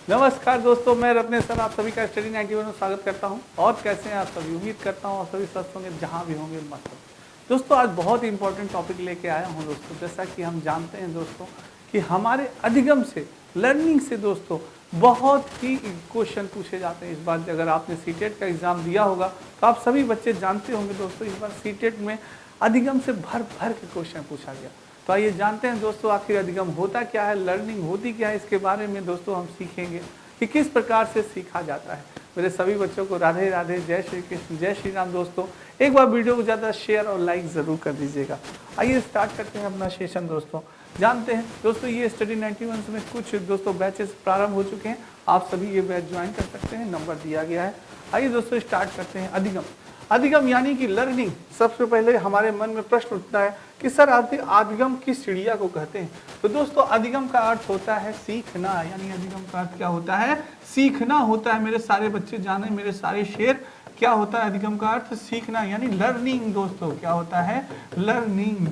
नमस्कार दोस्तों, मैं रत्नेश सर आप सभी का स्टडी 91 में स्वागत करता हूं। और कैसे हैं आप सभी? उम्मीद करता हूं आप सभी स्वस्थ होंगे, जहां भी होंगे मस्त होंगे। दोस्तों आज बहुत ही इंपॉर्टेंट टॉपिक लेके आया हूं दोस्तों। जैसा कि हम जानते हैं दोस्तों कि हमारे अधिगम से, लर्निंग से दोस्तों बहुत ही क्वेश्चन पूछे जाते हैं। इस बार अगर आपने सीटेट का एग्ज़ाम दिया होगा तो आप सभी बच्चे जानते होंगे दोस्तों, इस बार सीटेट में अधिगम से भर भर के क्वेश्चन पूछा गया। तो आइए जानते हैं दोस्तों आखिर अधिगम होता क्या है, लर्निंग होती क्या है, इसके बारे में दोस्तों हम सीखेंगे कि किस प्रकार से सीखा जाता है। मेरे सभी बच्चों को राधे राधे, जय श्री कृष्ण, जय श्री राम। दोस्तों एक बार वीडियो को ज़्यादा शेयर और लाइक ज़रूर कर दीजिएगा। आइए स्टार्ट करते हैं अपना सेशन दोस्तों। जानते हैं दोस्तों ये स्टडी 91 में कुछ दोस्तों बैचेस प्रारंभ हो चुके हैं। आप सभी ये बैच ज्वाइन कर सकते हैं, नंबर दिया गया है। आइए दोस्तों स्टार्ट करते हैं। अधिगम, अधिगम यानी कि लर्निंग। सबसे पहले हमारे मन में प्रश्न उठता है कि सर अधिगम किस चिड़िया को कहते हैं? तो दोस्तों अधिगम का अर्थ होता है सीखना, यानी अधिगम का अर्थ क्या होता है? सीखना होता है। मेरे सारे बच्चे जाने, मेरे सारे शेर, क्या होता है अधिगम का अर्थ? सीखना यानी लर्निंग। दोस्तों क्या होता है? लर्निंग,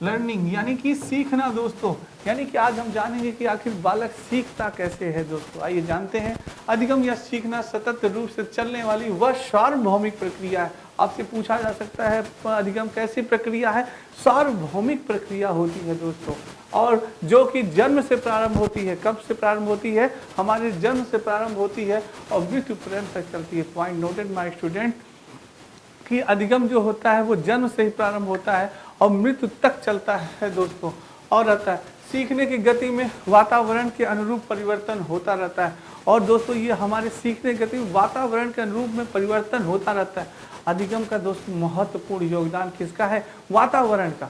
लर्निंग यानी कि सीखना दोस्तों। यानी कि आज हम जानेंगे कि आखिर बालक सीखता कैसे है दोस्तों। आइए जानते हैं। अधिगम या सीखना सतत रूप से चलने वाली वह सार्वभौमिक प्रक्रिया है। आपसे पूछा जा सकता है अधिगम कैसी प्रक्रिया है? सार्वभौमिक प्रक्रिया होती है दोस्तों, और जो कि जन्म से प्रारंभ होती है। कब से प्रारंभ होती है? हमारे जन्म से प्रारंभ होती है और मृत्यु पर्यंत तक चलती है। पॉइंट नोटेड माय स्टूडेंट कि अधिगम जो होता है वो जन्म से ही प्रारंभ होता है और मृत्यु तक चलता है दोस्तों, और रहता है। सीखने की गति में वातावरण के अनुरूप परिवर्तन होता रहता है। और दोस्तों ये हमारे सीखने की गति में वातावरण के अनुरूप में परिवर्तन होता रहता है। अधिगम का दोस्तों महत्वपूर्ण योगदान किसका है? वातावरण का।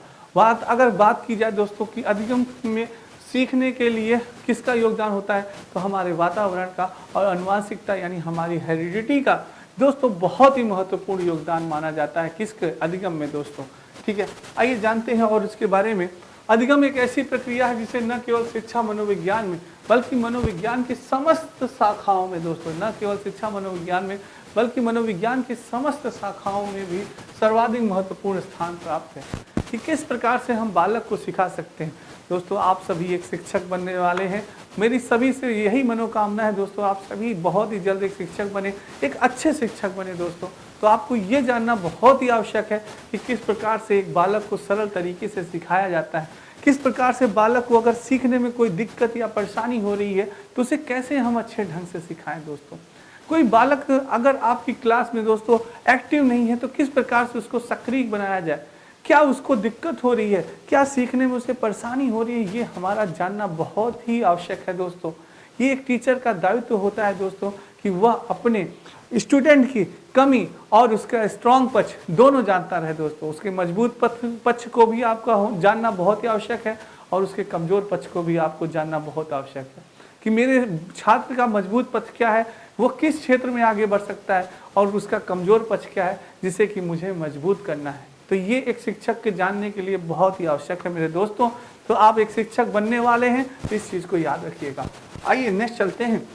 अगर बात की जाए दोस्तों कि अधिगम में सीखने के लिए किसका योगदान होता है, तो हमारे वातावरण का और आनुवांशिकता यानी हमारी हेरिडिटी का दोस्तों बहुत ही महत्वपूर्ण योगदान माना जाता है किसके? अधिगम में दोस्तों। ठीक है, आइए जानते हैं और इसके बारे में। अधिगम एक ऐसी प्रक्रिया है जिसे न केवल शिक्षा मनोविज्ञान में बल्कि मनोविज्ञान की समस्त शाखाओं में दोस्तों, न केवल शिक्षा मनोविज्ञान में बल्कि मनोविज्ञान की समस्त शाखाओं में भी सर्वाधिक महत्वपूर्ण स्थान प्राप्त है। कि किस प्रकार से हम बालक को सिखा सकते हैं दोस्तों। आप सभी एक शिक्षक बनने वाले हैं, मेरी सभी से यही मनोकामना है दोस्तों, आप सभी बहुत ही जल्द एक शिक्षक बने, एक अच्छे शिक्षक बने दोस्तों। तो आपको ये जानना बहुत ही आवश्यक है कि किस प्रकार से एक बालक को सरल तरीके से सिखाया जाता है। किस प्रकार से बालक को अगर सीखने में कोई दिक्कत या परेशानी हो रही है तो उसे कैसे हम अच्छे ढंग से सिखाएं दोस्तों। कोई बालक अगर आपकी क्लास में दोस्तों एक्टिव नहीं है तो किस प्रकार से उसको सक्रिय बनाया जाए, क्या उसको दिक्कत हो रही है, क्या सीखने में उसे परेशानी हो रही है, ये हमारा जानना बहुत ही आवश्यक है दोस्तों। ये एक टीचर का दायित्व होता है दोस्तों कि वह अपने स्टूडेंट की कमी और उसका स्ट्रॉन्ग पक्ष दोनों जानता रहे दोस्तों। उसके मजबूत पक्ष को भी आपका जानना बहुत ही आवश्यक है और उसके कमज़ोर पक्ष को भी आपको जानना बहुत आवश्यक है कि मेरे छात्र का मजबूत पक्ष क्या है, वो किस क्षेत्र में आगे बढ़ सकता है, और उसका कमज़ोर पक्ष क्या है जिसे कि मुझे मजबूत करना है। तो ये एक शिक्षक के जानने के लिए बहुत ही आवश्यक है मेरे दोस्तों। तो आप एक शिक्षक बनने वाले हैं तो इस चीज़ को याद रखिएगा। आइए नेक्स्ट चलते हैं।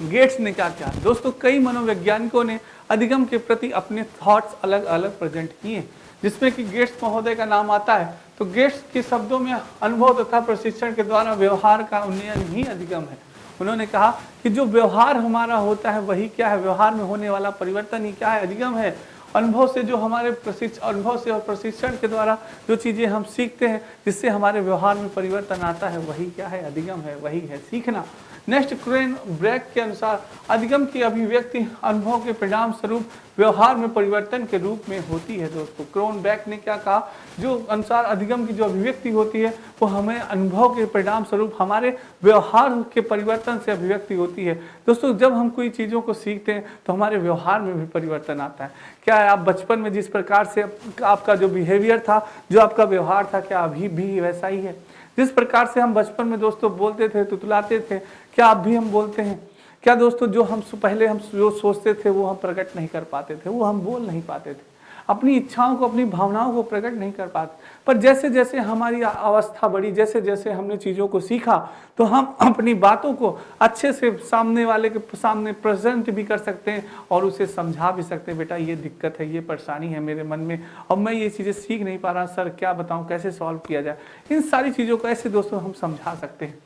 गेट्स ने क्या किया दोस्तों? कई मनोवैज्ञानिकों ने अधिगम के प्रति अपने थॉट्स अलग अलग प्रेजेंट किए, जिसमें कि गेट्स महोदय का नाम आता है। तो गेट्स के शब्दों में अनुभव तथा प्रशिक्षण के द्वारा व्यवहार का उन्नयन ही अधिगम है। उन्होंने कहा कि जो व्यवहार हमारा होता है वही क्या है? व्यवहार में होने वाला परिवर्तन ही क्या है? अधिगम है। अनुभव से जो हमारे अनुभव से और प्रशिक्षण के द्वारा जो चीज़ें हम सीखते हैं जिससे हमारे व्यवहार में परिवर्तन आता है वही क्या है? अधिगम है, वही है सीखना। नेक्स्ट क्रेन ब्रैक के अनुसार अधिगम की अभिव्यक्ति अनुभव के परिणाम स्वरूप व्यवहार में परिवर्तन के रूप में होती है दोस्तों। क्रोन ब्रैक ने क्या कहा? जो अनुसार अधिगम की जो अभिव्यक्ति होती है वो हमें अनुभव के परिणाम स्वरूप हमारे व्यवहार के परिवर्तन से अभिव्यक्ति होती है दोस्तों। जब हम कोई चीज़ों को सीखते हैं तो हमारे व्यवहार में भी परिवर्तन आता है। क्या है, आप बचपन में जिस प्रकार से आपका जो बिहेवियर था, जो आपका व्यवहार था, क्या अभी भी वैसा ही है? जिस प्रकार से हम बचपन में दोस्तों बोलते थे, तुतलाते थे, क्या अब भी हम बोलते हैं? क्या दोस्तों जो हम पहले हम जो सोचते थे वो हम प्रकट नहीं कर पाते थे, वो हम बोल नहीं पाते थे, अपनी इच्छाओं को, अपनी भावनाओं को प्रकट नहीं कर पाते। पर जैसे जैसे हमारी अवस्था बढ़ी, जैसे जैसे हमने चीज़ों को सीखा, तो हम अपनी बातों को अच्छे से सामने वाले के सामने प्रेजेंट भी कर सकते हैं और उसे समझा भी सकते हैं, बेटा ये दिक्कत है, ये परेशानी है मेरे मन में और मैं ये चीज़ें सीख नहीं पा रहा, सर क्या बताऊँ, कैसे सॉल्व किया जाए। इन सारी चीज़ों को ऐसे दोस्तों हम समझा सकते हैं।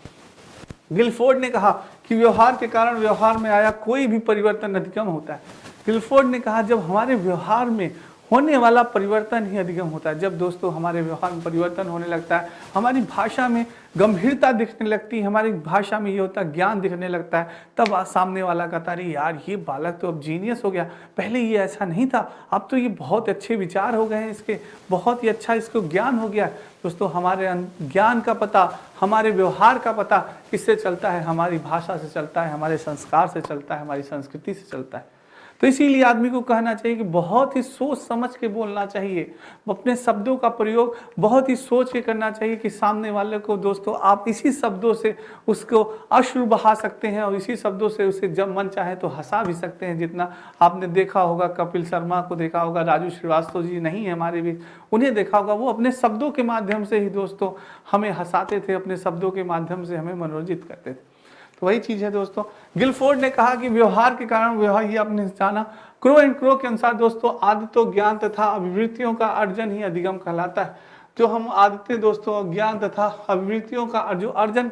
गिलफोर्ड ने कहा कि व्यवहार के कारण व्यवहार में आया कोई भी परिवर्तन अधिगम होता है। गिलफोर्ड ने कहा जब हमारे व्यवहार में होने वाला परिवर्तन ही अधिगम होता है। जब दोस्तों हमारे व्यवहार में परिवर्तन होने लगता है, हमारी भाषा में गंभीरता दिखने लगती है, हमारी भाषा में ये होता है ज्ञान दिखने लगता है, तब सामने वाला कहता है यार ये बालक तो अब जीनियस हो गया, पहले ये ऐसा नहीं था, अब तो ये बहुत अच्छे विचार हो गए हैं इसके, बहुत ही अच्छा इसको ज्ञान हो गया। दोस्तों हमारे ज्ञान का पता, हमारे व्यवहार का पता किससे चलता है? हमारी भाषा से चलता है, हमारे संस्कार से चलता है, हमारी संस्कृति से चलता है। तो इसीलिए आदमी को कहना चाहिए कि बहुत ही सोच समझ के बोलना चाहिए, अपने शब्दों का प्रयोग बहुत ही सोच के करना चाहिए कि सामने वाले को दोस्तों आप इसी शब्दों से उसको अश्रु बहा सकते हैं और इसी शब्दों से उसे जब मन चाहे तो हंसा भी सकते हैं। जितना आपने देखा होगा, कपिल शर्मा को देखा होगा, राजू श्रीवास्तव जी नहीं है हमारे बीच, उन्हें देखा होगा, वो अपने शब्दों के माध्यम से ही दोस्तों हमें हंसाते थे, अपने शब्दों के माध्यम से हमें मनोरंजित करते थे। तो वही चीज है दोस्तों। गिलफोर्ड ने कहा कि व्यवहार के कारण व्यवहार, ये आपने जाना। क्रो एंड क्रो के अनुसार दोस्तों आदतों, ज्ञान तथा अभिवृत्तियों का अर्जन ही अधिगम कहलाता है। जो हम आदतें दोस्तों, ज्ञान तथा अभिवृत्तियों का जो अर्जन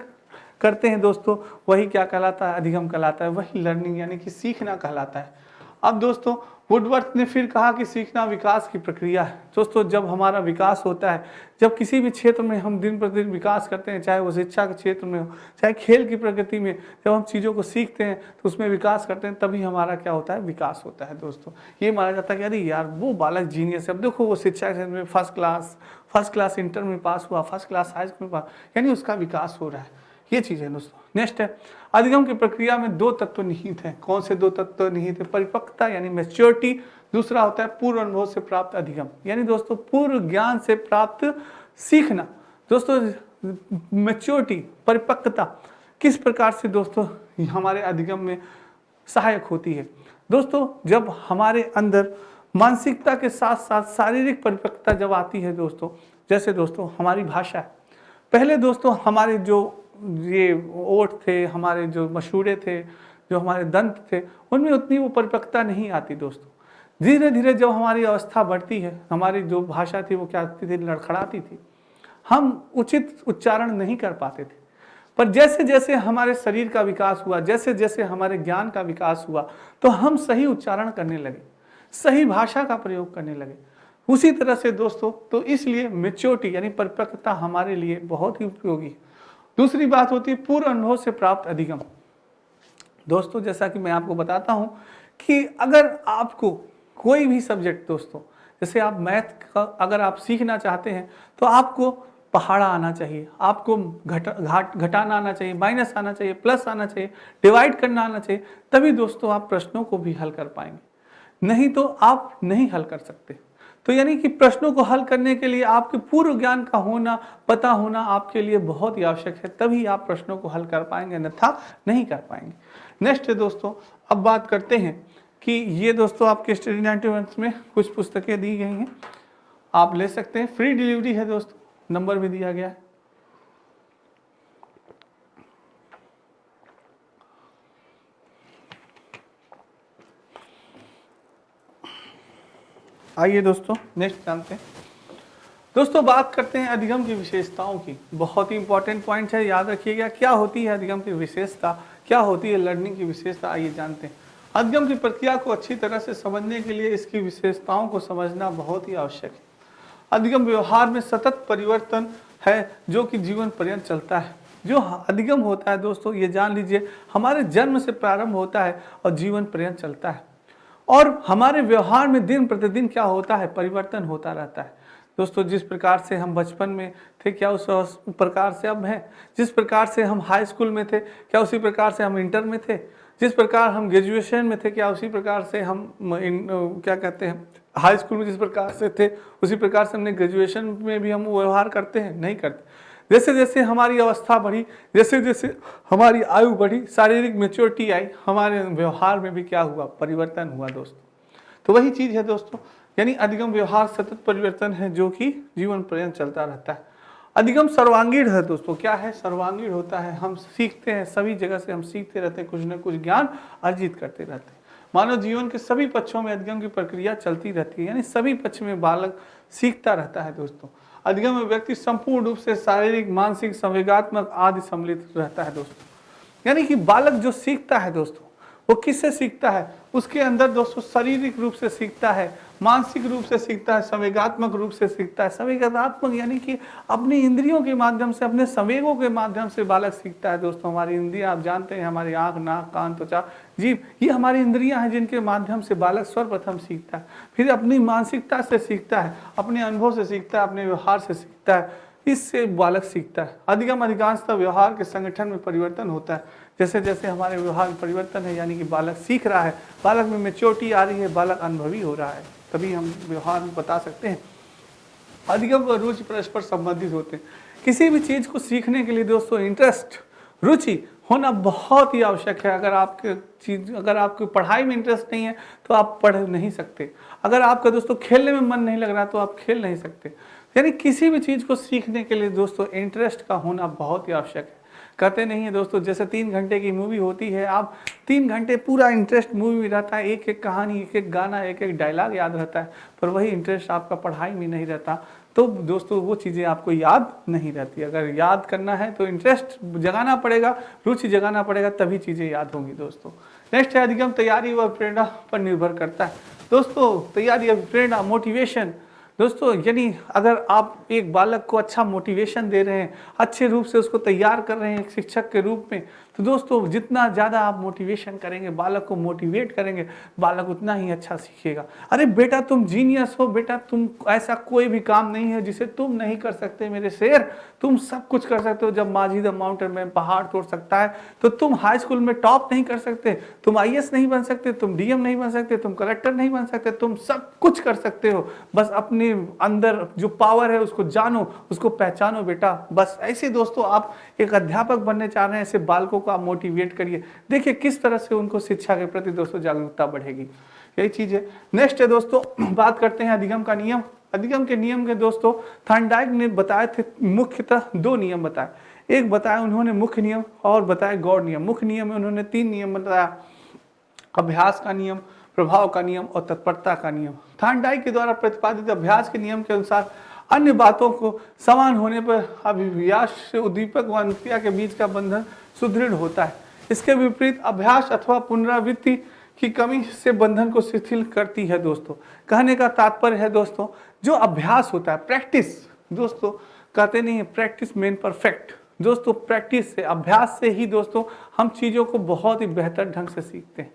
करते हैं दोस्तों, वही क्या कहलाता है? अधिगम कहलाता है, वही लर्निंग यानी कि सीखना कहलाता है। अब दोस्तों वुडवर्थ ने फिर कहा कि सीखना विकास की प्रक्रिया है। दोस्तों जब हमारा विकास होता है, जब किसी भी क्षेत्र में हम दिन प्रतिदिन विकास करते हैं, चाहे वो शिक्षा के क्षेत्र में हो, चाहे खेल की प्रगति में, जब हम चीज़ों को सीखते हैं तो उसमें विकास करते हैं, तभी हमारा क्या होता है? विकास होता है। दोस्तों ये माना जाता है कि अरे यार वो बालक जीनियस है, अब देखो वो शिक्षा के क्षेत्र में फर्स्ट क्लास इंटर में पास हुआ, फर्स्ट क्लास हाई स्कूल में पास, यानी उसका विकास हो रहा है। ये चीज़ है दोस्तों। नेक्स्ट है, अधिगम की प्रक्रिया में दो तत्व निहित हैं। कौन से दो तत्व निहित है? परिपक्वता यानी मैच्योरिटी, दूसरा होता है पूर्व अनुभव से प्राप्त अधिगम, यानी दोस्तों पूर्व ज्ञान से प्राप्त सीखना। दोस्तों मैच्योरिटी, परिपक्वता किस प्रकार से दोस्तों हमारे अधिगम में सहायक होती है? दोस्तों जब हमारे अंदर मानसिकता के साथ साथ शारीरिक परिपक्वता जब आती है दोस्तों, जैसे दोस्तों हमारी भाषा है, पहले दोस्तों हमारे जो ये ओठ थे, हमारे जो मशूरे थे, जो हमारे दंत थे, उनमें उतनी वो परिपक्वता नहीं आती दोस्तों। धीरे धीरे जब हमारी अवस्था बढ़ती है, हमारी जो भाषा थी वो क्या आती थी? लड़खड़ाती थी, हम उचित उच्चारण नहीं कर पाते थे। पर जैसे जैसे हमारे शरीर का विकास हुआ, जैसे जैसे हमारे ज्ञान का विकास हुआ, तो हम सही उच्चारण करने लगे, सही भाषा का प्रयोग करने लगे। उसी तरह से दोस्तों, तो इसलिए मैच्योरिटी यानी परिपक्वता हमारे लिए बहुत ही उपयोगी है। दूसरी बात होती है पूर्व अनुभव से प्राप्त अधिगम। दोस्तों जैसा कि मैं आपको बताता हूं कि अगर आपको कोई भी सब्जेक्ट दोस्तों, जैसे आप मैथ का अगर आप सीखना चाहते हैं तो आपको पहाड़ा आना चाहिए, आपको घटाना आना चाहिए, माइनस आना चाहिए, प्लस आना चाहिए, डिवाइड करना आना चाहिए, तभी दोस्तों आप प्रश्नों को भी हल कर पाएंगे, नहीं तो आप नहीं हल कर सकते। तो यानी कि प्रश्नों को हल करने के लिए आपके पूर्व ज्ञान का होना, पता होना आपके लिए बहुत ही आवश्यक है, तभी आप प्रश्नों को हल कर पाएंगे, अन्यथा नहीं कर पाएंगे। नेक्स्ट है दोस्तों, अब बात करते हैं कि ये दोस्तों आपके स्टडी 91 में कुछ पुस्तकें दी गई हैं, आप ले सकते हैं, फ्री डिलीवरी है दोस्तों, नंबर भी दिया गया है। आइए दोस्तों नेक्स्ट जानते हैं। दोस्तों बात करते हैं अधिगम की विशेषताओं की। बहुत ही इंपॉर्टेंट पॉइंट है, याद रखिएगा क्या होती है अधिगम की विशेषता, क्या होती है लर्निंग की विशेषता। आइए जानते हैं। अधिगम की प्रक्रिया को अच्छी तरह से समझने के लिए इसकी विशेषताओं को समझना बहुत ही आवश्यक है। अधिगम व्यवहार में सतत परिवर्तन है जो कि जीवन पर्यंत चलता है। जो अधिगम होता है दोस्तों, ये जान लीजिए हमारे जन्म से प्रारंभ होता है और जीवन पर्यंत चलता है, और हमारे व्यवहार में दिन प्रतिदिन क्या होता है? परिवर्तन होता रहता है दोस्तों। जिस प्रकार से हम बचपन में थे, क्या उस प्रकार से अब हैं? जिस प्रकार से हम हाई स्कूल में थे, क्या उसी प्रकार से हम इंटर में थे? जिस प्रकार हम ग्रेजुएशन में थे, क्या उसी प्रकार से हम क्या कहते हैं हाई स्कूल में जिस प्रकार से थे, उसी प्रकार से हमने ग्रेजुएशन में भी हम व्यवहार करते हैं? नहीं करते। जैसे जैसे हमारी अवस्था बढ़ी, जैसे जैसे हमारी आयु बढ़ी, शारीरिक मैच्योरिटी आई, हमारे व्यवहार में भी क्या हुआ? परिवर्तन हुआ दोस्तों। तो वही चीज़ है दोस्तों, यानी अधिगम व्यवहार सतत परिवर्तन है जो कि जीवन पर्यंत चलता रहता है। अधिगम सर्वांगीण है दोस्तों। क्या है? सर्वांगीण होता है, हम सीखते हैं, सभी जगह से हम सीखते रहते हैं, कुछ न कुछ ज्ञान अर्जित करते रहते हैं। मानव जीवन के सभी पक्षों में अधिगम की प्रक्रिया चलती रहती है, यानी सभी पक्ष में बालक सीखता रहता है दोस्तों। अधिगम में व्यक्ति संपूर्ण रूप से शारीरिक, मानसिक, संवेगात्मक आदि सम्मिलित रहता है दोस्तों। यानी कि बालक जो सीखता है दोस्तों, वो किससे सीखता है? उसके अंदर दोस्तों शारीरिक रूप से सीखता है, मानसिक रूप से सीखता है, संवेगात्मक रूप से सीखता है। संवेगात्मक यानी कि अपनी इंद्रियों के माध्यम से, अपने संवेगों के माध्यम से बालक सीखता है दोस्तों। हमारी इंद्रियां आप जानते हैं, हमारी आँख, नाक, कान, त्वचा, जीभ, ये हमारी इंद्रियां हैं जिनके माध्यम से बालक सर्वप्रथम सीखता है। फिर अपनी मानसिकता से सीखता है, अपने अनुभव से सीखता है, अपने व्यवहार से सीखता है, इससे बालक सीखता है। अधिकांशतः व्यवहार के संगठन में परिवर्तन होता है। जैसे जैसे हमारे व्यवहार में परिवर्तन है, यानी कि बालक सीख रहा है, बालक में मैच्योरिटी आ रही है, बालक अनुभवी हो रहा है, तभी हम व्यवहार में बता सकते हैं। अधिगम व रुचि परस्पर संबंधित होते हैं। किसी भी चीज़ को सीखने के लिए दोस्तों इंटरेस्ट, रुचि होना बहुत ही आवश्यक है। अगर आपको पढ़ाई में इंटरेस्ट नहीं है तो आप पढ़ नहीं सकते। अगर आपका दोस्तों खेलने में मन नहीं लग रहा तो आप खेल नहीं सकते। यानी किसी भी चीज़ को सीखने के लिए दोस्तों इंटरेस्ट का होना बहुत ही आवश्यक है। कहते नहीं है दोस्तों, जैसे 3 घंटे की मूवी होती है, आप 3 घंटे पूरा इंटरेस्ट मूवी में रहता है, एक एक कहानी, एक एक गाना, एक एक डायलॉग याद रहता है, पर वही इंटरेस्ट आपका पढ़ाई में नहीं रहता, तो दोस्तों वो चीज़ें आपको याद नहीं रहती। अगर याद करना है तो इंटरेस्ट जगाना पड़ेगा, रुचि जगाना पड़ेगा, तभी चीज़ें याद होंगी दोस्तों। नेक्स्ट है अधिगम तैयारी व प्रेरणा पर निर्भर करता है। दोस्तों तैयारी और प्रेरणा, मोटिवेशन दोस्तों, यानी अगर आप एक बालक को अच्छा मोटिवेशन दे रहे हैं, अच्छे रूप से उसको तैयार कर रहे हैं एक शिक्षक के रूप में, तो दोस्तों जितना ज़्यादा आप मोटिवेशन करेंगे, बालक को मोटिवेट करेंगे, बालक उतना ही अच्छा सीखेगा। अरे बेटा तुम जीनियस हो, बेटा तुम, ऐसा कोई भी काम नहीं है जिसे तुम नहीं कर सकते मेरे शेर, तुम सब कुछ कर सकते हो। जब माझी द माउंटेन में पहाड़ तोड़ सकता है, तो तुम हाई स्कूल में टॉप नहीं कर सकते, तुम IAS नहीं बन सकते, तुम DM नहीं बन सकते, तुम कलेक्टर नहीं बन सकते, तुम सब कुछ कर सकते हो। बस अपने अंदर जो पावर है उसको जानो, उसको पहचानो बेटा। बस ऐसे दोस्तों आप एक अध्यापक बनने चाह रहे हैं, ऐसे बालकों को आप मोटिवेट करिए। देखिए किस तरह से उनको शिक्षा के प्रति दोस्तों जागरूकता बढ़ेगी, यही चीज है। नेक्स्ट है दोस्तों, बात करते हैं अधिगम का नियम। अधिगम के नियम के दोस्तों थॉर्नडाइक ने बताए थे, मुख्यतः 2 नियम बताए। एक बताया उन्होंने मुख्य नियम और बताया गौड़ नियम। मुख्य नियम में उन्होंने 3 नियम बताया, अभ्यास का नियम, प्रभाव का नियम और तत्परता का नियम। थॉर्नडाइक के द्वारा प्रतिपादित अभ्यास के नियम के अनुसार अन्य बातों को समान होने पर अभिव्यास से उद्दीपक व अनुक्रिया के बीच का बंधन सुदृढ़ होता है। इसके विपरीत अभ्यास अथवा पुनरावृत्ति की कमी से बंधन को शिथिल करती है दोस्तों। कहने का तात्पर्य है दोस्तों, जो अभ्यास होता है, प्रैक्टिस, दोस्तों कहते नहीं है प्रैक्टिस मेन परफेक्ट। दोस्तों प्रैक्टिस से, अभ्यास से ही दोस्तों हम चीज़ों को बहुत ही बेहतर ढंग से सीखते हैं।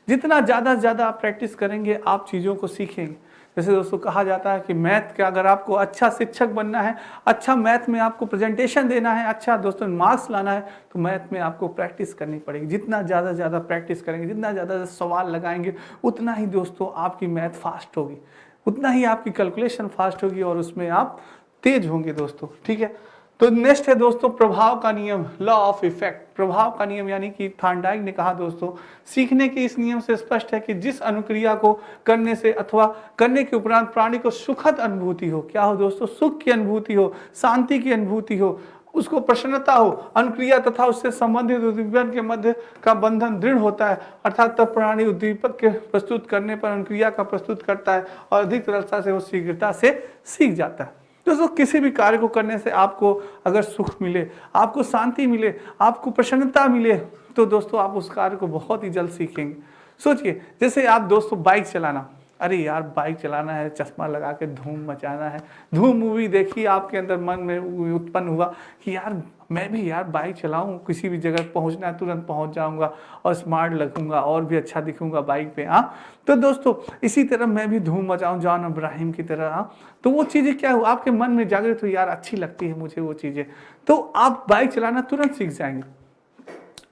जितना ज़्यादा से ज़्यादा आप प्रैक्टिस करेंगे आप चीज़ों को सीखेंगे। जैसे दोस्तों कहा जाता है कि मैथ का अगर आपको अच्छा शिक्षक बनना है, अच्छा मैथ में आपको प्रेजेंटेशन देना है, अच्छा दोस्तों मार्क्स लाना है, तो मैथ में आपको प्रैक्टिस करनी पड़ेगी। जितना ज़्यादा प्रैक्टिस करेंगे, जितना ज़्यादा सवाल लगाएंगे, उतना ही दोस्तों आपकी मैथ फास्ट होगी, उतना ही आपकी कैलकुलेशन फास्ट होगी और उसमें आप तेज होंगे दोस्तों। ठीक है, तो नेक्स्ट है दोस्तों प्रभाव का नियम, लॉ ऑफ इफेक्ट। प्रभाव का नियम यानी कि थॉर्नडाइक ने कहा दोस्तों, सीखने के इस नियम से स्पष्ट है कि जिस अनुक्रिया को करने से अथवा करने के उपरांत प्राणी को सुखद अनुभूति हो, क्या हो दोस्तों, सुख की अनुभूति हो, शांति की अनुभूति हो, उसको प्रसन्नता हो, अनुक्रिया तथा उससे संबंधित उद्दीपक के मध्य का बंधन दृढ़ होता है, अर्थात तब प्राणी उद्दीपक के प्रस्तुत करने पर अनुक्रिया का प्रस्तुत करता है और अधिक सरलता से वो शीघ्रता से सीख जाता है। दोस्तों किसी भी कार्य को करने से आपको अगर सुख मिले, आपको शांति मिले, आपको प्रसन्नता मिले, तो दोस्तों आप उस कार्य को बहुत ही जल्द सीखेंगे। सोचिए जैसे आप दोस्तों बाइक चलाना, अरे यार बाइक चलाना है, चश्मा लगा के धूम मचाना है, धूम मूवी देखी, आपके अंदर मन में उत्पन्न हुआ कि यार मैं भी यार बाइक चलाऊं, किसी भी जगह पहुंचना है तुरंत पहुंच जाऊंगा और स्मार्ट लगूंगा और भी अच्छा दिखूंगा बाइक पे। हाँ, तो दोस्तों इसी तरह मैं भी धूम मचाऊं जॉन अब्राहिम की तरह। हाँ, तो वो चीज़ें क्या हो, आपके मन में जागृत हो, यार अच्छी लगती है मुझे वो चीज़ें, तो आप बाइक चलाना तुरंत सीख जाएंगे।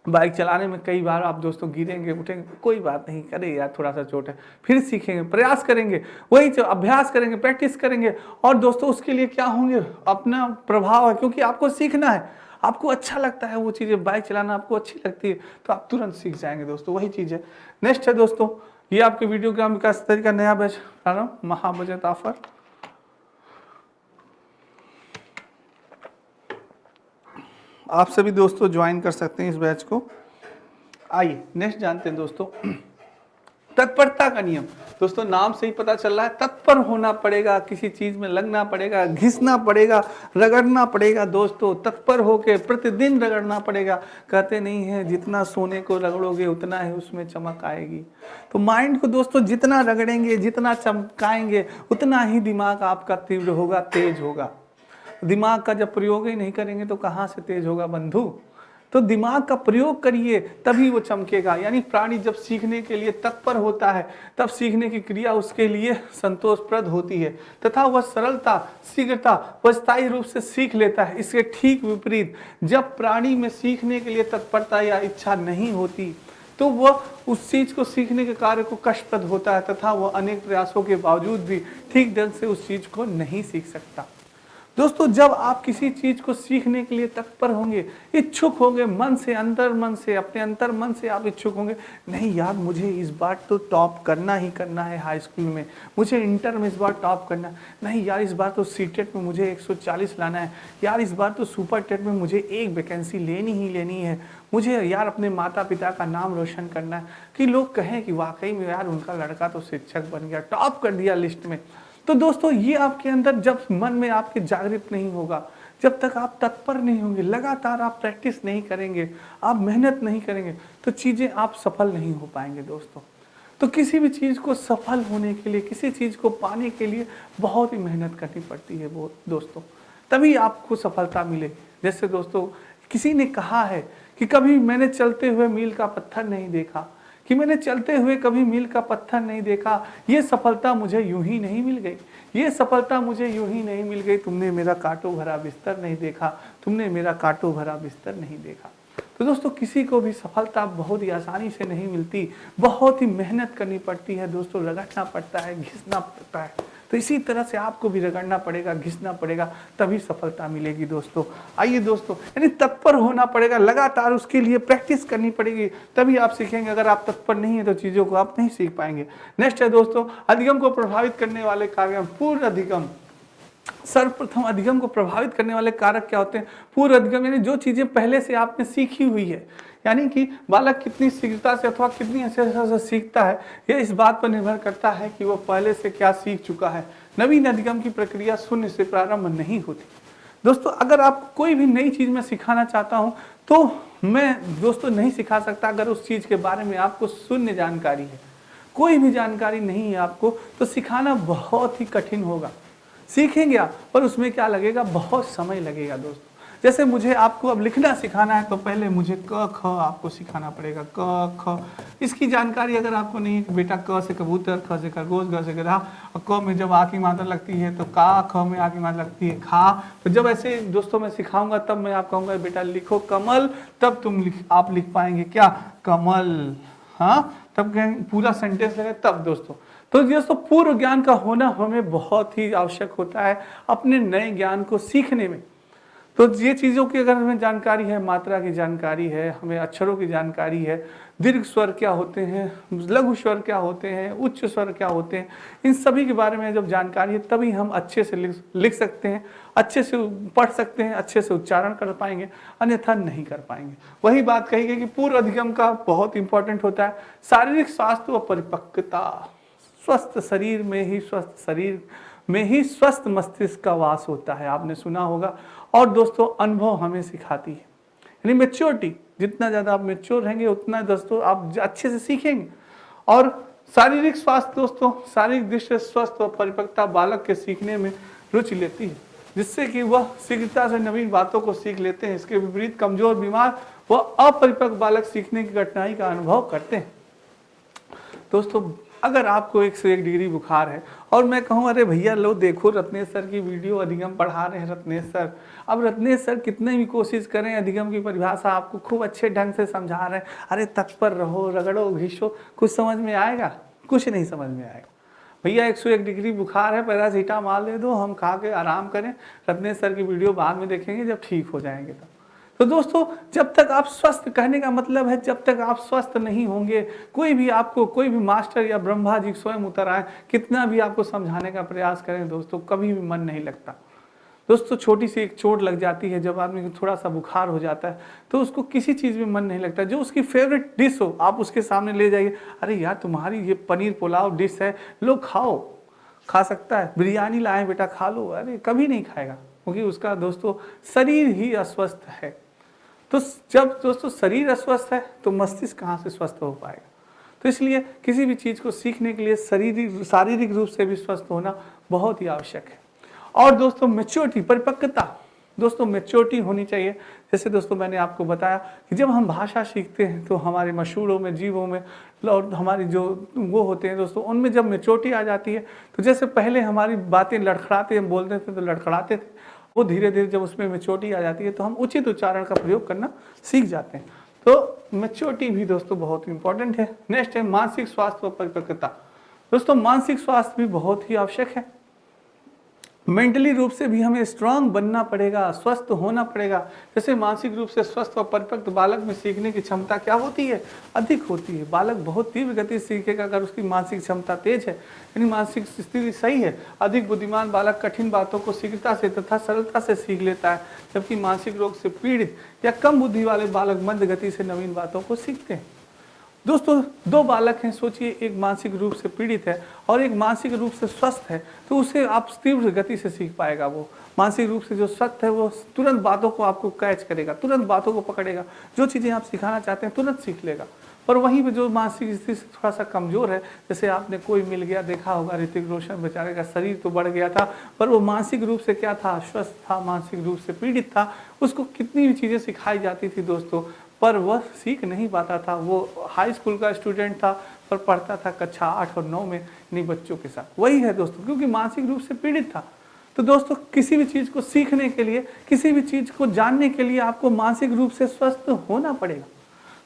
बाइक चलाने में कई बार आप दोस्तों गिरेंगे, उठेंगे, कोई बात नहीं, अरे यार थोड़ा सा चोट है, फिर सीखेंगे, प्रयास करेंगे, वही जो अभ्यास करेंगे, प्रैक्टिस करेंगे, और दोस्तों उसके लिए क्या होंगे, अपना प्रभाव है, क्योंकि आपको सीखना है, आपको अच्छा लगता है वो चीज़ें, बाइक चलाना आपको अच्छी लगती है, तो आप तुरंत सीख जाएंगे दोस्तों, वही चीज़ है। नेक्स्ट है दोस्तों, ये आपके वीडियोग्राम विकास तरीका नया बैच प्रारंभ, महाबजट ऑफर। आप सभी दोस्तों ज्वाइन कर सकते हैं इस बैच को। आइए नेक्स्ट जानते हैं दोस्तों, तत्परता का नियम, दोस्तों नाम से ही पता चल रहा है, तत्पर होना पड़ेगा, किसी चीज में लगना पड़ेगा, घिसना पड़ेगा, रगड़ना पड़ेगा दोस्तों, तत्पर होके प्रतिदिन रगड़ना पड़ेगा। कहते नहीं है जितना सोने को रगड़ोगे उतना ही उसमें चमक आएगी। तो माइंड को दोस्तों जितना रगड़ेंगे, जितना चमकाएंगे, उतना ही दिमाग आपका तीव्र होगा, तेज होगा। दिमाग का जब प्रयोग ही नहीं करेंगे तो कहाँ से तेज होगा बंधु। तो दिमाग का प्रयोग करिए तभी वो चमकेगा। यानी प्राणी जब सीखने के लिए तत्पर होता है तब सीखने की क्रिया उसके लिए संतोषप्रद होती है तथा वह सरलता, शीघ्रता व स्थायी रूप से सीख लेता है। इसके ठीक विपरीत जब प्राणी में सीखने के लिए तत्परता या इच्छा नहीं होती तो वह उस चीज को सीखने के कार्य को कष्टप्रद होता है तथा वह अनेक प्रयासों के बावजूद भी ठीक ढंग से उस चीज को नहीं सीख सकता। दोस्तों जब आप किसी चीज को सीखने के लिए तत्पर होंगे, इच्छुक होंगे, मन से, अंतर मन से, अपने अंतर मन से आप इच्छुक होंगे, नहीं यार मुझे इस बार तो टॉप करना ही करना है, हाई स्कूल में मुझे इंटर में इस बार टॉप करना है, नहीं यार इस बार तो सीटेट में मुझे 140 लाना है, यार इस बार तो सुपर टेट में मुझे एक वैकेंसी लेनी ही लेनी है, मुझे यार अपने माता पिता का नाम रोशन करना है, कि लोग कहें कि वाकई में यार उनका लड़का तो शिक्षक बन गया, टॉप कर दिया लिस्ट में। तो दोस्तों ये आपके अंदर जब मन में आपके जागृत नहीं होगा, जब तक आप तत्पर नहीं होंगे, लगातार आप प्रैक्टिस नहीं करेंगे, आप मेहनत नहीं करेंगे, तो चीज़ें आप सफल नहीं हो पाएंगे दोस्तों। तो किसी भी चीज़ को सफल होने के लिए, किसी चीज़ को पाने के लिए बहुत ही मेहनत करनी पड़ती है वो दोस्तों, तभी आपको सफलता मिलेगी। जैसे दोस्तों किसी ने कहा है कि कभी मैंने चलते हुए मील का पत्थर नहीं देखा, कि मैंने चलते हुए कभी मील का पत्थर नहीं देखा, ये सफलता मुझे यूं ही नहीं मिल गई, ये सफलता मुझे यूं ही नहीं मिल गई, तुमने मेरा कांटों भरा बिस्तर नहीं देखा, तुमने मेरा कांटों भरा बिस्तर नहीं देखा। तो दोस्तों किसी को भी सफलता बहुत ही आसानी से नहीं मिलती, बहुत ही मेहनत करनी पड़ती है दोस्तों, रगड़ना पड़ता है, घिसना पड़ता है। तो इसी तरह से आपको भी रगड़ना पड़ेगा, घिसना पड़ेगा, तभी सफलता मिलेगी दोस्तों। आइए दोस्तों, यानी तत्पर होना पड़ेगा, लगातार उसके लिए प्रैक्टिस करनी पड़ेगी, तभी आप सीखेंगे। अगर आप तत्पर नहीं है तो चीज़ों को आप नहीं सीख पाएंगे। नेक्स्ट है दोस्तों, अधिगम को प्रभावित करने वाले कारक। पूर्व अधिगम, सर्वप्रथम अधिगम को प्रभावित करने वाले कारक क्या होते हैं? पूर्व अधिगम यानी जो चीजें पहले से आपने सीखी हुई है, यानी कि बालक कितनी शीघ्रता से अथवा कितनी अच्छे से सीखता है, यह इस बात पर निर्भर करता है कि वह पहले से क्या सीख चुका है। नवीन अधिगम की प्रक्रिया शून्य से प्रारंभ नहीं होती दोस्तों। अगर आप कोई भी नई चीज में सिखाना चाहता हूं तो मैं दोस्तों नहीं सिखा सकता अगर उस चीज के बारे में आपको शून्य जानकारी है, कोई भी जानकारी नहीं है आपको, तो सिखाना बहुत ही कठिन होगा। सीखेंगे आप, पर उसमें क्या लगेगा, बहुत समय लगेगा दोस्तों। जैसे मुझे आपको अब लिखना सिखाना है तो पहले मुझे क ख आपको सिखाना पड़ेगा, क ख। इसकी जानकारी अगर आपको नहीं है, बेटा क से कबूतर, ख से खरगोश, ग से गधा, और क में जब आ की मात्रा लगती है तो का, ख में आ की मात्रा लगती है खा। तो जब ऐसे दोस्तों मैं सिखाऊंगा तब मैं आप कहूँगा बेटा लिखो कमल, तब आप लिख पाएंगे क्या, कमल। हाँ, तब कहेंगे पूरा सेंटेंस लगे तब दोस्तों। तो दोस्तों पूर्व ज्ञान का होना हमें बहुत ही आवश्यक होता है अपने नए ज्ञान को सीखने में। तो ये चीज़ों की अगर हमें जानकारी है, मात्रा की जानकारी है, हमें अक्षरों की जानकारी है, दीर्घ स्वर क्या होते हैं, लघु स्वर क्या होते हैं, उच्च स्वर क्या होते हैं, इन सभी के बारे में जब जानकारी है तभी हम अच्छे से लिख सकते हैं, अच्छे से पढ़ सकते हैं, अच्छे से उच्चारण कर पाएंगे, अन्यथा नहीं कर पाएंगे। वही बात कही गई कि पूर्व अधिगम का बहुत इंपॉर्टेंट होता है शारीरिक स्वास्थ्य व परिपक्वता। स्वस्थ शरीर में ही स्वस्थ मस्तिष्क का वास होता है, आपने सुना होगा। और दोस्तों अनुभव हमें सिखाती है, यानी मेच्योरिटी, जितना ज़्यादा आप मेच्योर रहेंगे उतना दोस्तों आप अच्छे से सीखेंगे। और शारीरिक स्वास्थ्य दोस्तों, शारीरिक दृष्टि से स्वस्थ और परिपक्वता बालक के सीखने में रुचि लेती है, जिससे कि वह शीघ्रता से नवीन बातों को सीख लेते हैं। इसके विपरीत कमजोर, बीमार व अपरिपक्व बालक सीखने की कठिनाई का अनुभव करते हैं। दोस्तों अगर आपको 1 से 1 डिग्री बुखार है और मैं कहूँ अरे भैया लो देखो रत्नेश सर की वीडियो, अधिगम पढ़ा रहे हैं रत्नेश सर, अब रत्नेश सर कितने भी कोशिश करें अधिगम की परिभाषा आपको खूब अच्छे ढंग से समझा रहे हैं, अरे तत्पर रहो, रगड़ो, घिसो, कुछ समझ में आएगा? कुछ नहीं समझ में आएगा। भैया 101 डिग्री बुखार है, पैरासीटामॉल दे दो, हम खा के आराम करें, रत्नेश सर की वीडियो बाद में देखेंगे जब ठीक हो जाएंगे तब। तो दोस्तों जब तक आप स्वस्थ, कहने का मतलब है जब तक आप स्वस्थ नहीं होंगे, कोई भी मास्टर या ब्रह्मा जी स्वयं उतर आए, कितना भी आपको समझाने का प्रयास करें दोस्तों, कभी भी मन नहीं लगता। दोस्तों छोटी सी एक चोट लग जाती है, जब आदमी को थोड़ा सा बुखार हो जाता है तो उसको किसी चीज़ में मन नहीं लगता। जो उसकी फेवरेट डिश हो आप उसके सामने ले जाइए, अरे यार तुम्हारी ये पनीर पुलाव डिश है, लो खाओ, खा सकता है, बिरयानी लाए बेटा खा लो, अरे कभी नहीं खाएगा, क्योंकि उसका दोस्तों शरीर ही अस्वस्थ है। तो जब दोस्तों शरीर अस्वस्थ है तो मस्तिष्क कहाँ से स्वस्थ हो पाएगा। तो इसलिए किसी भी चीज़ को सीखने के लिए शारीरिक रूप से भी स्वस्थ होना बहुत ही आवश्यक है। और दोस्तों मैच्योरिटी, परिपक्वता, दोस्तों मैच्योरिटी होनी चाहिए। जैसे दोस्तों मैंने आपको बताया कि जब हम भाषा सीखते हैं तो हमारे मशहूरों में, जीवों में और हमारी जो वो होते हैं दोस्तों, उनमें जब मैच्योरिटी आ जाती है तो जैसे पहले हमारी बातें लड़खड़ाते, हम बोलते थे तो लड़खड़ाते थे, वो धीरे धीरे जब उसमें मैच्योरिटी आ जाती है तो हम उचित उच्चारण का प्रयोग करना सीख जाते हैं। तो मैच्योरिटी भी दोस्तों बहुत इंपॉर्टेंट है। नेक्स्ट है मानसिक स्वास्थ्य व परिपक्वता। दोस्तों मानसिक स्वास्थ्य भी बहुत ही आवश्यक है। मेंटली रूप से भी हमें स्ट्रांग बनना पड़ेगा, स्वस्थ होना पड़ेगा। जैसे मानसिक रूप से स्वस्थ और परिपक्व बालक में सीखने की क्षमता क्या होती है, अधिक होती है। बालक बहुत तीव्र गति से सीखेगा अगर उसकी मानसिक क्षमता तेज है, यानी मानसिक स्थिति सही है। अधिक बुद्धिमान बालक कठिन बातों को शीघ्रता से तथा सरलता से सीख लेता है, जबकि मानसिक रोग से पीड़ित या कम बुद्धि वाले बालक मंद गति से नवीन बातों को सीखते हैं। दोस्तों दो बालक हैं, सोचिए, एक मानसिक रूप से पीड़ित है और एक मानसिक रूप से स्वस्थ है, तो उसे आप तीव्र गति से सीख पाएगा। वो मानसिक रूप से जो स्वस्थ है वो तुरंत बातों को आपको कैच करेगा, तुरंत बातों को पकड़ेगा, जो चीज़ें आप सिखाना चाहते हैं तुरंत सीख लेगा। पर वहीं पे जो मानसिक स्थिति से थोड़ा सा कमज़ोर है, जैसे आपने कोई मिल गया, देखा होगा ऋतिक रोशन बेचारे का शरीर तो बढ़ गया था पर वो मानसिक रूप से क्या था, अस्वस्थ था, मानसिक रूप से पीड़ित था। उसको कितनी भी चीज़ें सिखाई जाती थी दोस्तों, पर वह सीख नहीं पाता था। वो हाई स्कूल का स्टूडेंट था पर पढ़ता था कक्षा 8 और 9 में, यानी बच्चों के साथ। वही है दोस्तों, क्योंकि मानसिक रूप से पीड़ित था। तो दोस्तों किसी भी चीज़ को सीखने के लिए, किसी भी चीज़ को जानने के लिए आपको मानसिक रूप से स्वस्थ होना पड़ेगा।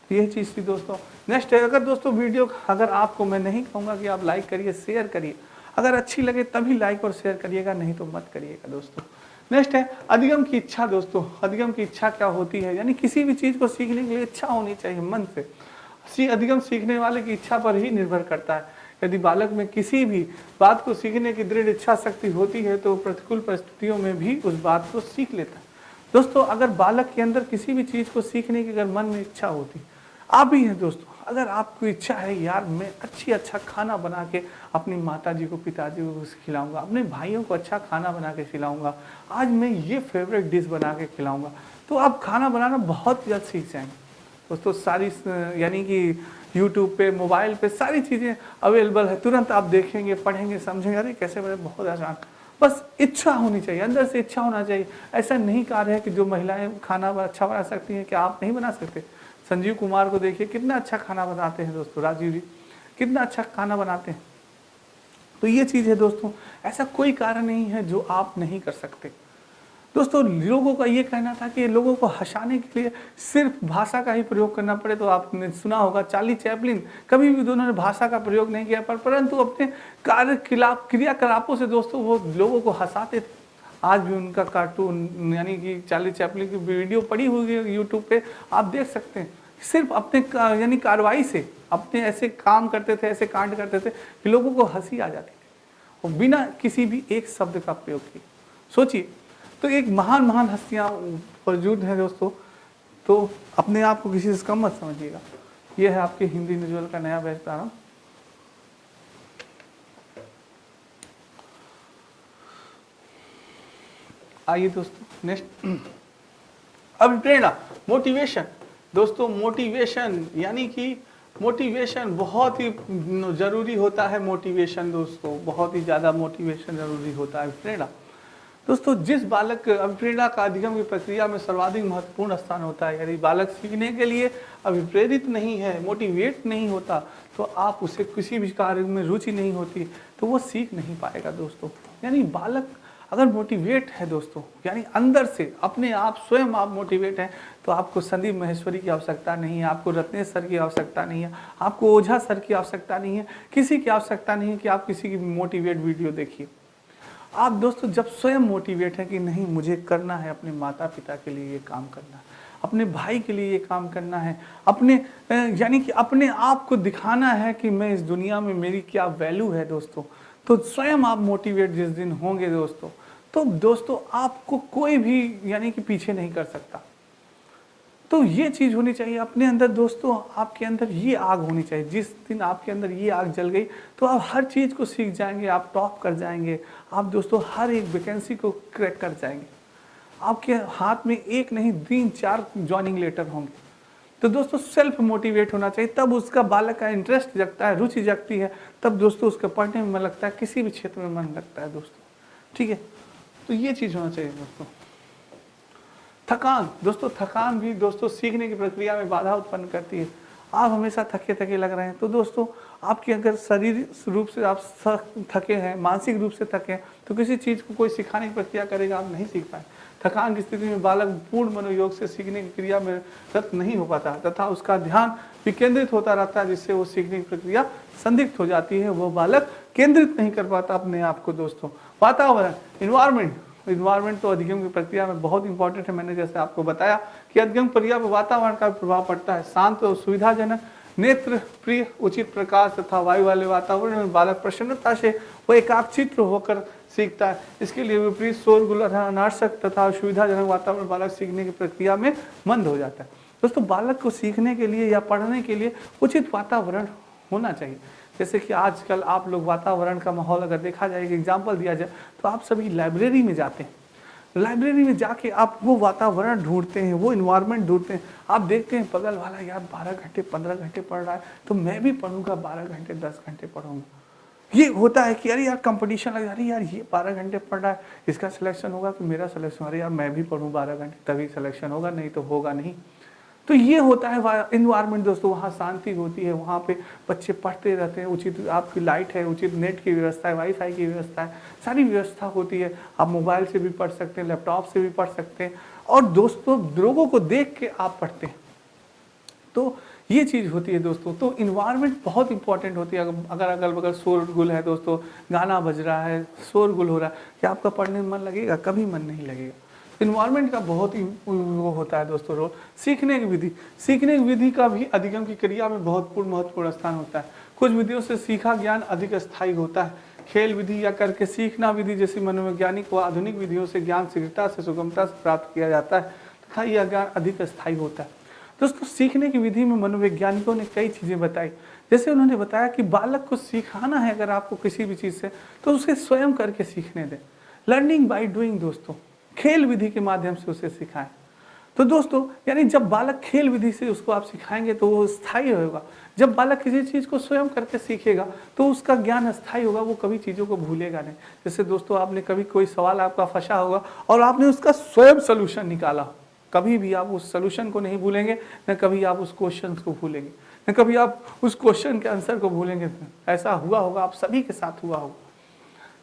तो यही चीज़ थी दोस्तों। नेक्स्ट है, अगर दोस्तों वीडियो अगर आपको, मैं नहीं कहूँगा कि आप लाइक करिए, शेयर करिए, अगर अच्छी लगे तभी लाइक और शेयर करिएगा, नहीं तो मत करिएगा दोस्तों। नेक्स्ट है अधिगम की इच्छा। दोस्तों अधिगम की इच्छा क्या होती है, यानी किसी भी चीज़ को सीखने के लिए इच्छा होनी चाहिए मन से। अधिगम सीखने वाले की इच्छा पर ही निर्भर करता है। यदि बालक में किसी भी बात को सीखने की दृढ़ इच्छा शक्ति होती है तो प्रतिकूल परिस्थितियों में भी उस बात को सीख लेता है। दोस्तों अगर बालक के अंदर किसी भी चीज़ को सीखने की अगर मन में इच्छा होती, आप भी हैं दोस्तों, अगर आपको इच्छा है यार मैं अच्छा खाना बना के अपनी माताजी को, पिताजी को खिलाऊंगा, अपने भाइयों को अच्छा खाना बना के खिलाऊंगा, आज मैं ये फेवरेट डिश बना के खिलाऊंगा, तो आप खाना बनाना बहुत जल्द सीख जाएंगे दोस्तों। सारी यानी कि यूट्यूब पे, मोबाइल पे सारी चीज़ें अवेलेबल है, तुरंत आप देखेंगे, पढ़ेंगे, समझेंगे, अरे कैसे बने, बहुत आसान। बस इच्छा होनी चाहिए, अंदर से इच्छा होना चाहिए। ऐसा नहीं कहा है कि जो महिलाएं खाना अच्छा बना सकती हैं क्या आप नहीं बना सकते। संजीव कुमार को देखिए कितना अच्छा खाना बनाते हैं दोस्तों, राजीव जी कितना अच्छा खाना बनाते हैं। तो ये चीज़ है दोस्तों, ऐसा कोई कारण नहीं है जो आप नहीं कर सकते। दोस्तों लोगों का ये कहना था कि लोगों को हंसाने के लिए सिर्फ भाषा का ही प्रयोग करना पड़े, तो आपने सुना होगा चार्ली चैपलिन, कभी भी दोनों ने भाषा का प्रयोग नहीं किया, परंतु अपने क्रियाकलापों से दोस्तों वो लोगों को हंसाते थे। आज भी उनका कार्टून यानी कि चार्ली चैपलिन की वीडियो पड़ी हुई है यूट्यूब पे, आप देख सकते हैं। सिर्फ अपने यानी कार्रवाई से अपने ऐसे काम करते थे, ऐसे कांड करते थे कि लोगों को हंसी आ जाती थी और बिना किसी भी एक शब्द का प्रयोग किए। सोचिए, तो एक महान हस्तियाँ मौजूद हैं दोस्तों, तो अपने आप को किसी से कम मत समझिएगा। ये है आपके हिंदी न्यूज़ का नया बैच प्रारंभ। आइए दोस्तों नेक्स्ट, अभिप्रेरणा, मोटिवेशन। दोस्तों मोटिवेशन यानी कि मोटिवेशन बहुत ही जरूरी होता है। मोटिवेशन दोस्तों बहुत ही ज़्यादा मोटिवेशन जरूरी होता है। प्रेरणा दोस्तों, जिस बालक अभिप्रेरणा का अधिगम की प्रक्रिया में सर्वाधिक महत्वपूर्ण स्थान होता है, यदि बालक सीखने के लिए अभिप्रेरित नहीं है, मोटिवेट नहीं होता, तो आप उसे किसी भी कार्य में रुचि नहीं होती तो वो सीख नहीं पाएगा दोस्तों। यानी बालक अगर मोटिवेट है दोस्तों, यानी अंदर से अपने आप स्वयं आप मोटिवेट हैं, तो आपको संदीप महेश्वरी की आवश्यकता नहीं है, आपको रत्नेश सर की आवश्यकता नहीं है, आपको ओझा सर की आवश्यकता नहीं है, किसी की आवश्यकता नहीं है कि आप किसी की मोटिवेट वीडियो देखिए। आप दोस्तों जब स्वयं मोटिवेट है कि नहीं मुझे करना है, अपने माता पिता के लिए ये काम करना है, अपने भाई के लिए ये काम करना है, अपने यानी कि अपने आप को दिखाना है कि मैं इस दुनिया में मेरी क्या वैल्यू है दोस्तों, तो स्वयं आप मोटिवेट जिस दिन होंगे दोस्तों, तो दोस्तों आपको कोई भी यानी कि पीछे नहीं कर सकता। तो ये चीज़ होनी चाहिए अपने अंदर दोस्तों, आपके अंदर ये आग होनी चाहिए। जिस दिन आपके अंदर ये आग जल गई तो आप हर चीज़ को सीख जाएंगे, आप टॉप कर जाएंगे, आप दोस्तों हर एक वैकेंसी को क्रैक कर जाएंगे। आपके हाथ में एक नहीं 3-4 जॉइनिंग लेटर होंगे। तो दोस्तों सेल्फ मोटिवेट होना चाहिए, तब उसका बालक का इंटरेस्ट जगता है, रुचि जगती है, तब दोस्तों उसका पढ़ने में मन लगता है, किसी भी क्षेत्र में मन लगता है दोस्तों। ठीक है, तो ये चीज़ होना चाहिए दोस्तों। थकान दोस्तों, थकान भी दोस्तों सीखने की प्रक्रिया में बाधा उत्पन्न करती है। आप हमेशा थके थके लग रहे हैं तो दोस्तों आपके अगर शारीरिक रूप से आप थके हैं, मानसिक रूप से थके हैं, तो किसी चीज़ को कोई सिखाने की प्रक्रिया करेगा आप नहीं सीख पाए। थकान की स्थिति में बालक पूर्ण मनोयोग से सीखने की क्रिया में रत नहीं हो पाता तथा उसका ध्यान विकेंद्रित होता रहता है, जिससे वो सीखने की प्रक्रिया संदिग्ध हो जाती है, वो बालक केंद्रित नहीं कर पाता अपने आप को दोस्तों। वातावरण, इन्वायरमेंट तो अधिगम की प्रक्रिया में बहुत इंपॉर्टेंट है। मैंने जैसे आपको बताया कि अधिगम प्रक्रिया पर वातावरण का प्रभाव पड़ता है। शांत और सुविधाजनक, नेत्र प्रिय, उचित प्रकाश तथा वायु वाले वातावरण में बालक प्रसन्नता से वो एकाग्रचित्त होकर सीखता है। इसके लिए विपरीत शोरगुल, अनावश्यक तथा सुविधाजनक वातावरण बालक सीखने की प्रक्रिया में मंद हो जाता है। दोस्तों बालक को सीखने के लिए या पढ़ने के लिए उचित वातावरण होना चाहिए। जैसे कि आजकल आप लोग वातावरण का माहौल अगर देखा जाए, एक एग्जाम्पल दिया जाए, तो आप सभी लाइब्रेरी में जाते हैं। लाइब्रेरी में जाके आप वो वातावरण ढूंढते हैं, वो इन्वायरमेंट ढूंढते हैं। आप देखते हैं बगल वाला यार 12 घंटे 15 घंटे पढ़ रहा है, तो मैं भी पढ़ूंगा 12 घंटे 10 घंटे पढ़ूंगा। ये होता है कि अरे यार कंपटीशन लग, अरे यार ये 12 घंटे पढ़ रहा है, इसका सिलेक्शन होगा कि मेरा सिलेक्शन, अरे यार मैं भी पढ़ूँ 12 घंटे तभी सिलेक्शन होगा, नहीं तो होगा नहीं। तो ये होता है इन्वायरमेंट दोस्तों, वहाँ शांति होती है, वहाँ पे बच्चे पढ़ते रहते हैं, उचित आपकी लाइट है, उचित नेट की व्यवस्था है, वाईफाई की व्यवस्था है, सारी व्यवस्था होती है। आप मोबाइल से भी पढ़ सकते हैं, लैपटॉप से भी पढ़ सकते हैं, और दोस्तों लोगों को देख के आप पढ़ते हैं। तो ये चीज़ होती है दोस्तों। तो इन्वायरमेंट बहुत इंपॉर्टेंट होती है। अगर अगल बगल शोरगुल है दोस्तों, गाना बज रहा है, शोरगुल हो रहा है, क्या आपका पढ़ने में मन लगेगा? कभी मन नहीं लगेगा। इन्वायरमेंट का बहुत ही वो होता है दोस्तों रोल। सीखने की विधि का भी अधिगम की क्रिया में बहुत महत्वपूर्ण स्थान होता है। कुछ विधियों से सीखा ज्ञान अधिक स्थायी होता है। खेल विधि या करके सीखना विधि जैसी मनोवैज्ञानिक व आधुनिक विधियों से ज्ञान शीघ्रता से सुगमता से प्राप्त किया जाता है तथा यह ज्ञान अधिक स्थायी होता है। दोस्तों सीखने की विधि में मनोवैज्ञानिकों ने कई चीज़ें बताई। जैसे उन्होंने बताया कि बालक को सिखाना है अगर आपको किसी भी चीज़ से, तो उसे स्वयं करके सीखने दें। लर्निंग बाय डूइंग दोस्तों, खेल विधि के माध्यम से उसे सिखाएं। तो दोस्तों यानी जब बालक खेल विधि से उसको आप सिखाएंगे तो वो स्थायी होगा। जब बालक किसी चीज़ को स्वयं करके सीखेगा तो उसका ज्ञान स्थायी होगा, वो कभी चीज़ों को भूलेगा नहीं। जैसे दोस्तों आपने कभी कोई सवाल आपका फंसा होगा और आपने उसका स्वयं सोल्यूशन निकाला, कभी भी आप उस सोल्यूशन को नहीं भूलेंगे, न कभी आप उस क्वेश्चन को भूलेंगे, न कभी आप उस क्वेश्चन के आंसर को भूलेंगे। ऐसा हुआ होगा, आप सभी के साथ हुआ होगा।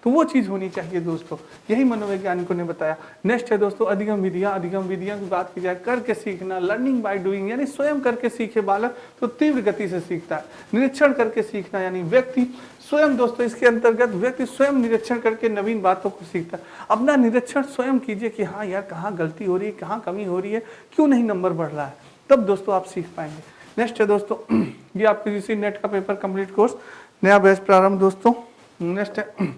तो वो चीज़ होनी चाहिए दोस्तों, यही मनोवैज्ञानिकों ने बताया। नेक्स्ट है दोस्तों अधिगम विधियाँ की बात की जाए, करके सीखना, लर्निंग बाय डूइंग, यानी स्वयं करके सीखे बालक तो तीव्र गति से सीखता है। निरीक्षण करके सीखना, यानी व्यक्ति स्वयं दोस्तों, इसके अंतर्गत व्यक्ति स्वयं निरीक्षण करके नवीन बातों को सीखता है। अपना निरीक्षण स्वयं कीजिए कि हाँ यार कहाँ गलती हो रही है, कहाँ कमी हो रही है, क्यों नहीं नंबर बढ़ रहा है, तब दोस्तों आप सीख पाएंगे। नेक्स्ट है दोस्तों ये आपकी यूजीसी नेट का पेपर कंप्लीट कोर्स, नया बैच प्रारंभ दोस्तों। नेक्स्ट है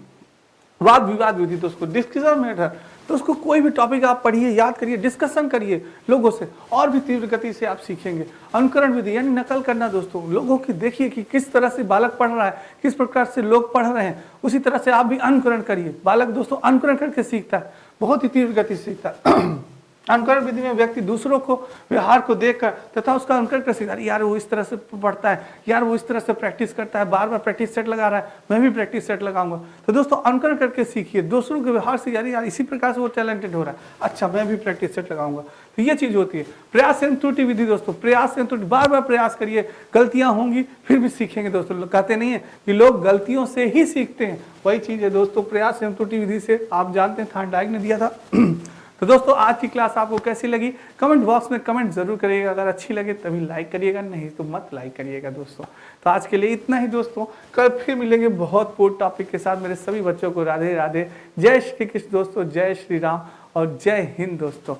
वाद विवाद विधि दोस्तों, डिस्कशन मैटर। तो उसको कोई भी टॉपिक आप पढ़िए, याद करिए, डिस्कशन करिए लोगों से, और भी तीव्र गति से आप सीखेंगे। अनुकरण विधि यानी नकल करना दोस्तों, लोगों की देखिए कि किस तरह से बालक पढ़ रहा है, किस प्रकार से लोग पढ़ रहे हैं, उसी तरह से आप भी अनुकरण करिए। बालक दोस्तों अनुकरण करके सीखता है, बहुत ही तीव्र गति से सीखता है। अनुकरण विधि में व्यक्ति दूसरों को व्यवहार को देखकर तथा उसका अनुकरण कर सीखता है। यार वो इस तरह से पढ़ता है, यार वो इस तरह से प्रैक्टिस करता है, बार बार प्रैक्टिस सेट लगा रहा है, मैं भी प्रैक्टिस सेट लगाऊंगा। तो दोस्तों अनुकरण करके सीखिए, दूसरों के व्यवहार से यार इसी प्रकार से वो टैलेंटेड हो रहा है, अच्छा मैं भी प्रैक्टिस सेट लगाऊंगा। तो ये चीज़ होती है। प्रयास एवं त्रुटि विधि दोस्तों, प्रयास एवं त्रुटि, बार बार प्रयास करिए, गलतियां होंगी फिर भी सीखेंगे दोस्तों। कहते नहीं है कि लोग गलतियों से ही सीखते हैं, वही चीज़ है दोस्तों प्रयास एवं त्रुटि विधि से। आप जानते हैं थार्डाइक ने दिया था। तो दोस्तों आज की क्लास आपको कैसी लगी कमेंट बॉक्स में कमेंट जरूर करिएगा। अगर अच्छी लगे तभी लाइक करिएगा, नहीं तो मत लाइक करिएगा दोस्तों। तो आज के लिए इतना ही दोस्तों, कल फिर मिलेंगे बहुत पूर्ण टॉपिक के साथ। मेरे सभी बच्चों को राधे राधे, जय श्री कृष्ण दोस्तों, जय श्री राम और जय हिंद दोस्तों।